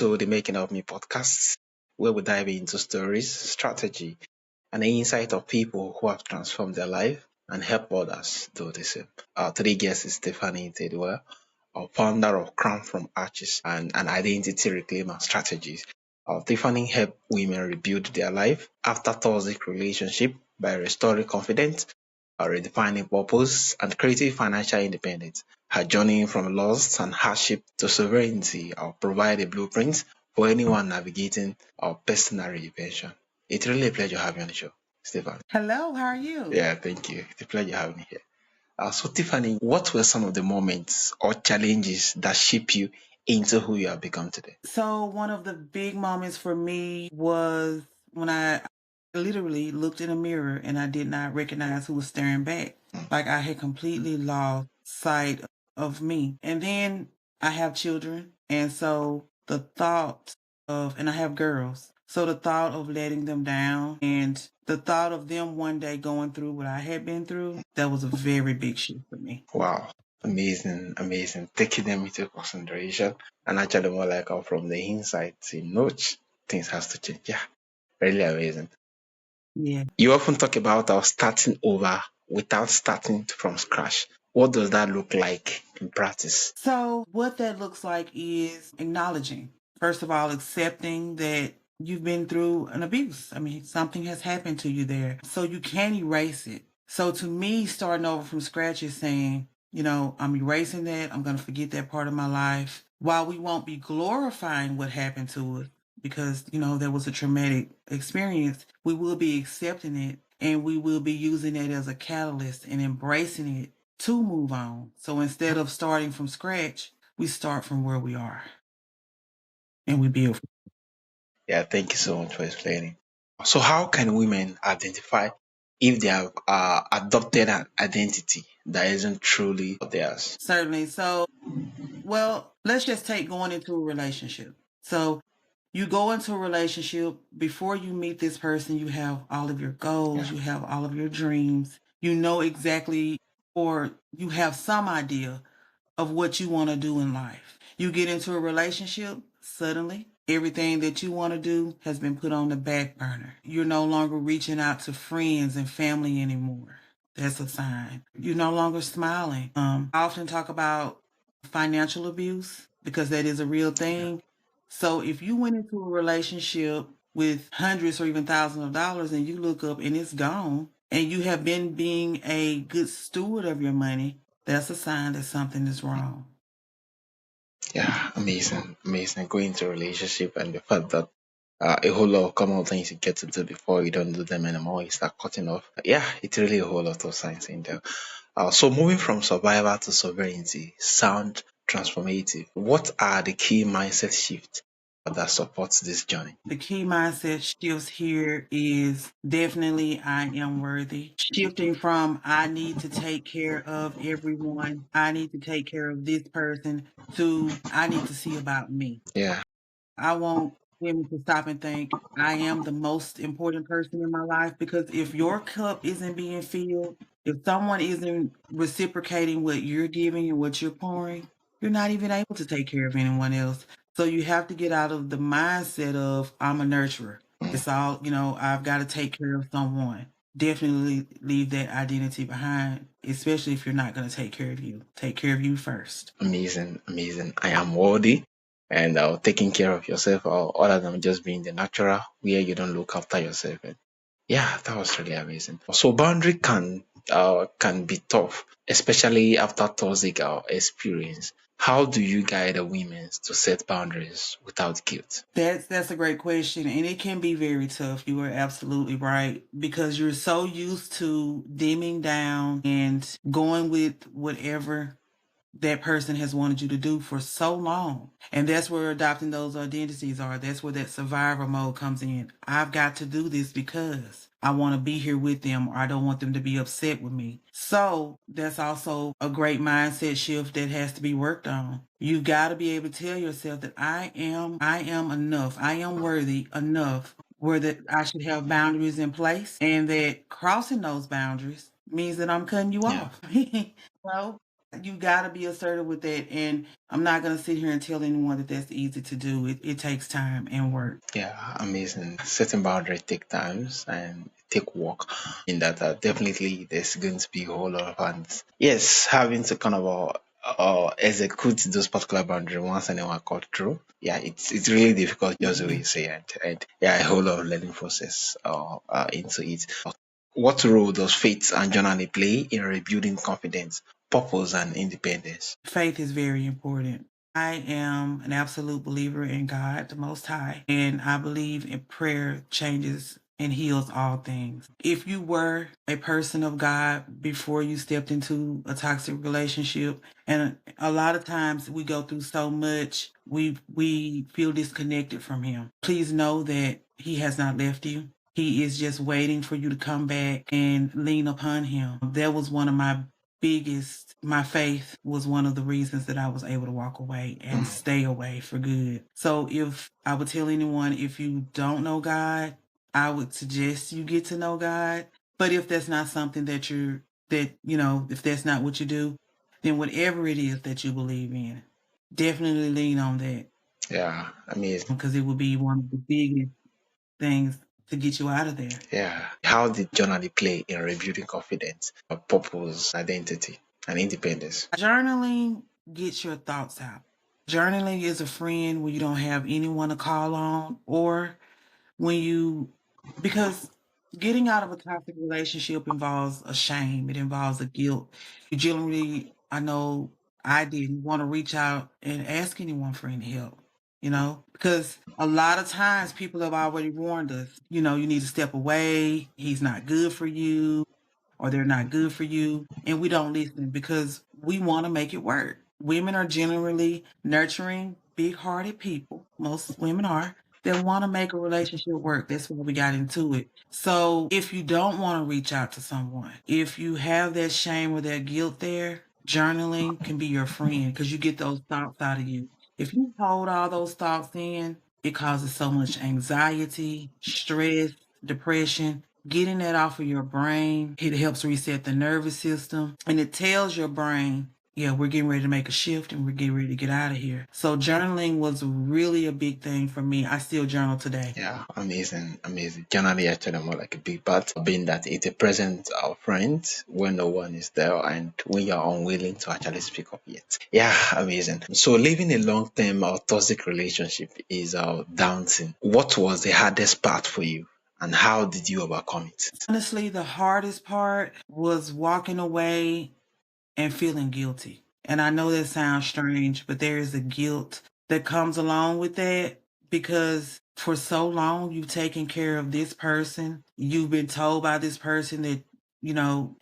to the Making of Me podcast, where we dive into stories, strategy, and the insight of people who have transformed their life and help others do the same. Our today's guest is Tiffany Tidwell, our founder of Crown from Arches and an identity reclaimer strategies. Tiffany helped women rebuild their life after toxic relationship by restoring confidence, redefining purpose, and creating financial independence. Her journey from loss and hardship to sovereignty provide a blueprint for anyone navigating our personal reinvention. It's really a pleasure having you on the show, Stefan. Hello, how are you? Yeah, thank you. It's a pleasure having you here. So, Tiffany, what were some of the moments or challenges that shape you into who you have become today? So, one of the big moments for me was when I literally looked in a mirror and I did not recognize who was staring back. Like I had completely lost sight of me. And then I have children. And so the thought and I have girls. So the thought of letting them down and the thought of them one day going through what I had been through, that was a very big shift for me. Wow, amazing, amazing. Taking them into consideration and actually more like from the inside, see, no, things has to change. Yeah, really amazing. Yeah. You often talk about our starting over without starting from scratch. What does that look like in practice? So, what that looks like is acknowledging, first of all, accepting that you've been through an abuse. I mean, something has happened to you there. So, you can't erase it. So, to me, starting over from scratch is saying, I'm erasing that. I'm going to forget that part of my life. While we won't be glorifying what happened to us because, there was a traumatic experience, we will be accepting it and we will be using it as a catalyst and embracing it to move on. So instead of starting from scratch, we start from where we are and we build. Yeah, thank you so much for explaining. So, how can women identify if they have adopted an identity that isn't truly theirs? Certainly. So, well, let's just take going into a relationship. So, you go into a relationship before you meet this person, you have all of your goals, you have all of your dreams, you know exactly, or you have some idea of what you want to do in life. You get into a relationship, suddenly everything that you want to do has been put on the back burner. You're no longer reaching out to friends and family anymore. That's a sign. You're no longer smiling. I often talk about financial abuse because that is a real thing. So if you went into a relationship with hundreds or even thousands of dollars and you look up and it's gone and you have been being a good steward of your money, that's a sign that something is wrong. Yeah, amazing, amazing. Going into a relationship and the fact that a whole lot of common things you get to do before you don't do them anymore, you start cutting off. Yeah, it's really a whole lot of signs in there. So moving from survival to sovereignty sound transformative. What are the key mindset shifts that supports this journey? The key mindset shifts here is definitely I am worthy. Shifting from I need to take care of everyone, I need to take care of this person, to I need to see about me. Yeah, I want women to stop and think I am the most important person in my life because if your cup isn't being filled, if someone isn't reciprocating what you're giving and what you're pouring, you're not even able to take care of anyone else. So you have to get out of the mindset of I'm a nurturer. It's all, I've got to take care of someone. Definitely leave that identity behind, especially if you're not going to take care of you. Take care of you first. amazing, amazing. I am worthy and taking care of yourself other than just being the natural where you don't look after yourself. And yeah, that was really amazing. So boundary can be tough, especially after toxic experience. How do you guide the women to set boundaries without guilt? That's a great question, and it can be very tough. You are absolutely right because you're so used to dimming down and going with whatever that person has wanted you to do for so long. And that's where adopting those identities are. That's where that survivor mode comes in. I've got to do this because I want to be here with them or I don't want them to be upset with me. So that's also a great mindset shift that has to be worked on. You've got to be able to tell yourself that I am enough. I am worthy enough where that I should have boundaries in place and that crossing those boundaries means that I'm cutting you Yeah. off. Well, You got to be assertive with that. And I'm not going to sit here and tell anyone that that's easy to do. It takes time and work. Yeah, amazing. Setting boundaries take times and take work. In that, definitely there's going to be a whole lot of fans. Yes, having to kind of execute those particular boundaries once anyone cut through. Yeah, it's really difficult, just the way Yeah. you say it. And yeah, a whole lot of learning process into it. What role does faith and journaling play in rebuilding confidence, purpose, and independence? Faith is very important. I am an absolute believer in God, the Most High, and I believe in prayer changes and heals all things. If you were a person of God before you stepped into a toxic relationship, and a lot of times we go through so much, we feel disconnected from Him. Please know that He has not left you. He is just waiting for you to come back and lean upon Him. That was one of my faith was one of the reasons that I was able to walk away and Mm, stay away for good. So if I would tell anyone, if you don't know God, I would suggest you get to know God. But if that's not something if that's not what you do, then whatever it is that you believe in, definitely lean on that yeah, amazing. because it will be one of the biggest things to get you out of there. Yeah. How did journaling play in rebuilding confidence, purpose, identity, and independence? Journaling gets your thoughts out. Journaling is a friend when you don't have anyone to call on, or when you, because getting out of a toxic relationship involves a shame, it involves a guilt. You generally, I know I didn't want to reach out and ask anyone for any help, because a lot of times people have already warned us, you need to step away, he's not good for you, or they're not good for you. And we don't listen because we want to make it work. Women are generally nurturing, big hearted people. Most women are that want to make a relationship work. That's why we got into it. So if you don't want to reach out to someone, if you have that shame or that guilt there, journaling can be your friend because you get those thoughts out of you. If you hold all those thoughts in, it causes so much anxiety, stress, depression. Getting that off of your brain, it helps reset the nervous system, and it tells your brain, yeah, we're getting ready to make a shift and we're getting ready to get out of here. So journaling was really a big thing for me. I still journal today. Yeah, amazing, amazing. Journaling actually more like a big part, being that it's a present friend when no one is there and when you're unwilling to actually speak up yet. Yeah, amazing. So living a long-term or toxic relationship is daunting. What was the hardest part for you, and how did you overcome it? Honestly, the hardest part was walking away and feeling guilty. And I know that sounds strange, but there is a guilt that comes along with that because for so long you've taken care of this person. You've been told by this person that,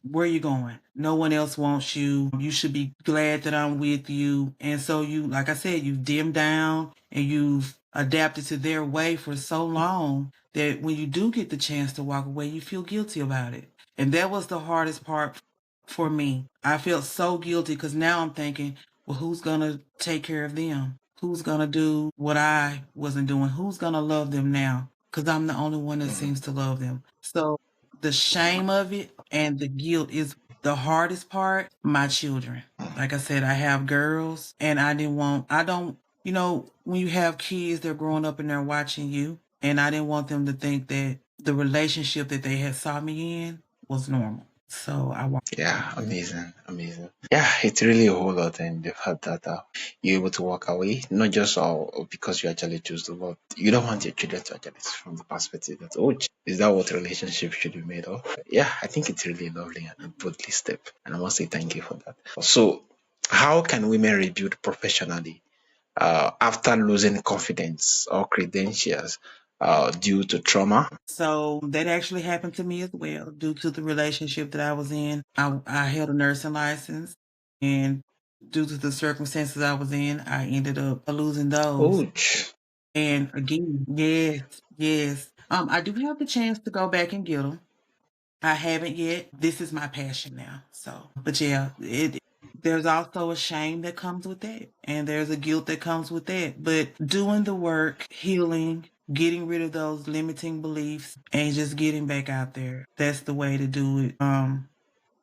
where are you going? No one else wants you. You should be glad that I'm with you. And so you, like I said, you've dimmed down and you've adapted to their way for so long that when you do get the chance to walk away, you feel guilty about it. And that was the hardest part for me. I felt so guilty because now I'm thinking, well, who's going to take care of them? Who's going to do what I wasn't doing? Who's going to love them now? Because I'm the only one that Mhm. seems to love them. So the shame of it and the guilt is the hardest part. My children. Like I said, I have girls and I don't, when you have kids, they're growing up and they're watching you. And I didn't want them to think that the relationship that they had saw me in was normal. So I want. Yeah, amazing, amazing. Yeah, it's really a whole lot, and the fact that you're able to walk away, not just because you actually choose to, but you don't want your children to actually see from the perspective that, oh, is that what relationship should be made of? Yeah, I think it's really lovely and a boldly step, and I must say thank you for that. So, how can women rebuild professionally after losing confidence or credentials due to trauma? So that actually happened to me as well due to the relationship that I was in. I held a nursing license, and due to the circumstances I was in, I ended up losing those. Ouch. And again, yes, yes. I do have the chance to go back and get them. I haven't yet. This is my passion now. So, but yeah, there's also a shame that comes with that, and there's a guilt that comes with that. But doing the work, healing, getting rid of those limiting beliefs, and just getting back out there. That's the way to do it.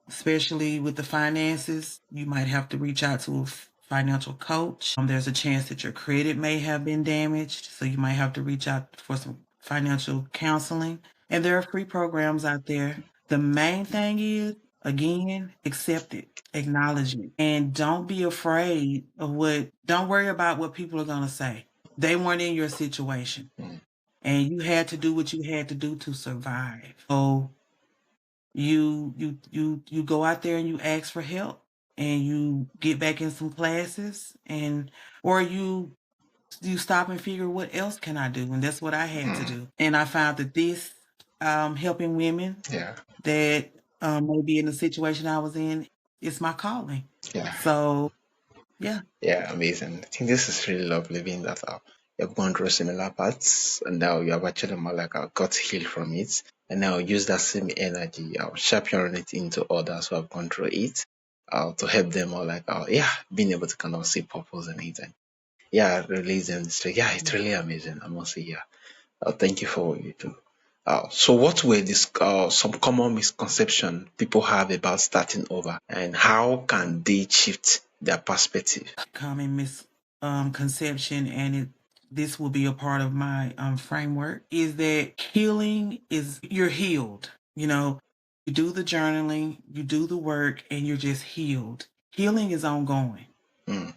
especially with the finances. You might have to reach out to a financial coach. There's a chance that your credit may have been damaged, so you might have to reach out for some financial counseling. And there are free programs out there. The main thing is, again, accept it, acknowledge it, and don't be afraid of don't worry about what people are going to say. They weren't in your situation, and you had to do what you had to do to survive. So you go out there and you ask for help, and you get back in some classes, and or you stop and figure, what else can I do? And that's what I had to do. And I found that this helping women Yeah. that may be in the situation I was in, it's my calling. Yeah. So yeah. Yeah, amazing. I think this is really lovely being that you've gone through similar paths and now you have actually more like got healed from it. And now use that same energy, sharpen it into others who have gone through it, to help them more like, yeah, being able to kind of see purpose in it. And yeah, releasing straight. Yeah, it's really amazing. I must say, yeah. Thank you for what you do. So what were some common misconceptions people have about starting over, and how can they shift their perspective? Common misconception, and this will be a part of my framework, is that healing is you're healed. You do the journaling, you do the work, and you're just healed. Healing is ongoing. Mm,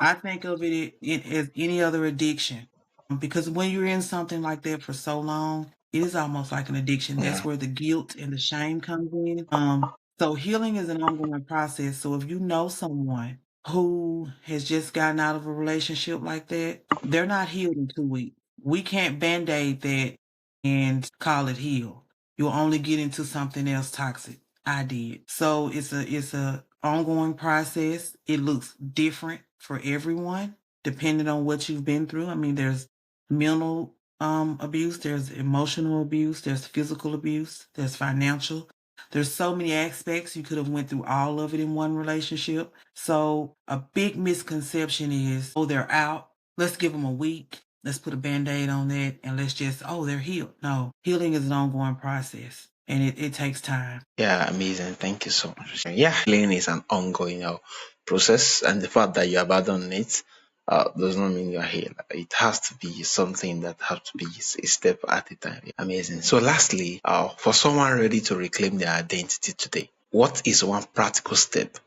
I think of it as any other addiction, because when you're in something like that for so long, it is almost like an addiction. yeah, That's where the guilt and the shame comes in. So healing is an ongoing process. So if you know someone who has just gotten out of a relationship like that, they're not healed in 2 weeks. We can't band-aid that and call it heal. You'll only get into something else toxic. I did. So it's a ongoing process. It looks different for everyone depending on what you've been through. I mean, there's mental abuse, there's emotional abuse, there's physical abuse, there's financial. There's so many aspects. You could have went through all of it in one relationship. So a big misconception is, oh, they're out. Let's give them a week. Let's put a band-aid on that and let's just, oh, they're healed. No, healing is an ongoing process and it takes time. yeah, amazing. Thank you so much. Yeah, healing is an ongoing process, and the fact that you abandon it does not mean you're healed. It has to be something that has to be a step at a time. Amazing. So, lastly, for someone ready to reclaim their identity today, what is one practical step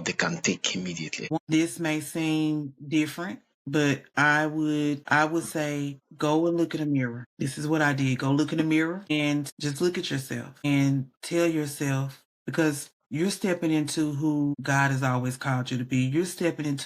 they can take immediately? This may seem different, but I would say go and look in a mirror. This is what I did. Go look in the mirror and just look at yourself and tell yourself, because you're stepping into who God has always called you to be. You're stepping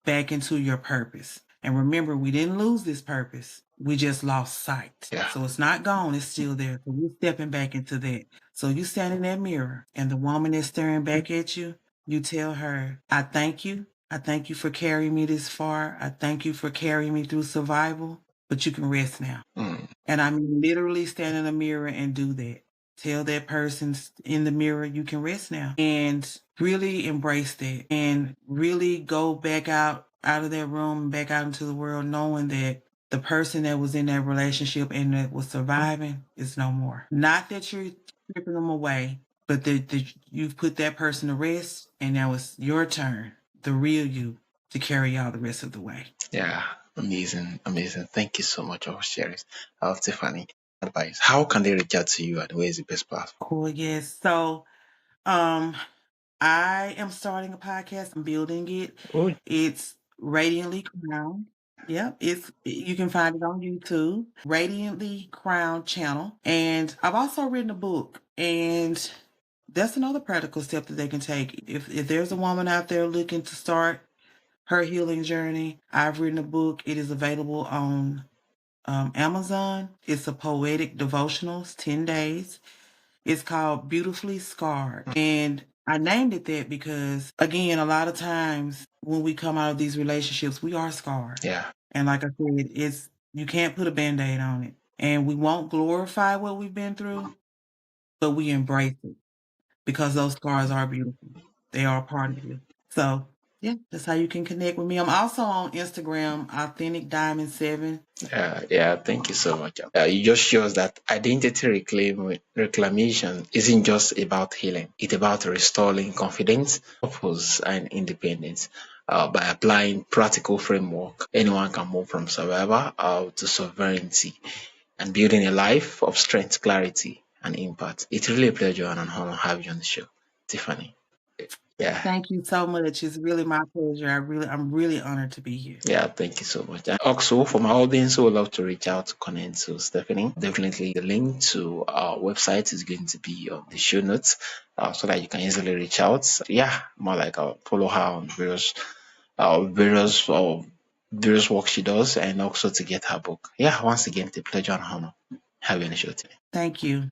back into your purpose. And remember, we didn't lose this purpose. We just lost sight. Yeah. So it's not gone, it's still there. So we're stepping back into that. So you stand in that mirror and the woman is staring back at you. You tell her, I thank you. I thank you for carrying me this far. I thank you for carrying me through survival, but you can rest now. Mm, And I mean, literally stand in a mirror and do that. Tell that person in the mirror, you can rest now. And really embrace that and really go back out of that room and back out into the world, knowing that the person that was in that relationship and that was surviving is no more. Not that you're stripping them away, but that you've put that person to rest, and now it's your turn, the real you, to carry all the rest of the way. yeah, amazing, amazing. Thank you so much for sharing, Tiffany. Advice. How can they reach out to you, and where is the best platform? Cool, yes. So, um, I am starting a podcast. I'm building it. Oh, It's Radiantly Crowned. Yep, you can find it on YouTube, Radiantly Crowned channel. And I've also written a book, and that's another practical step that they can take. If there's a woman out there looking to start her healing journey, I've written a book. It is available on Amazon. It's a poetic devotionals, 10 days. It's called Beautifully Scarred. And I named it that because, again, a lot of times when we come out of these relationships, we are scarred. yeah, And like I said, you can't put a band-aid on it. And we won't glorify what we've been through, but we embrace it because those scars are beautiful. They are a part of you. So yeah, that's how you can connect with me. I'm also on Instagram, Authentic Diamond 7. Yeah, thank you so much. It just shows that identity reclamation isn't just about healing. It's about restoring confidence, purpose, and independence. By applying practical framework, anyone can move from survival to sovereignty and building a life of strength, clarity, and impact. It's really a pleasure and an honor to have you on the show, Tiffany. Yeah. Thank you so much. It's really my pleasure. I'm really honored to be here. Yeah, thank you so much. And also, for my audience who would love to reach out to connect to Stephanie, definitely the link to our website is going to be on the show notes so that you can easily reach out. Yeah, more like follow her on various work she does and also to get her book. Yeah, once again, it's a pleasure and honor having you on the show today. Thank you.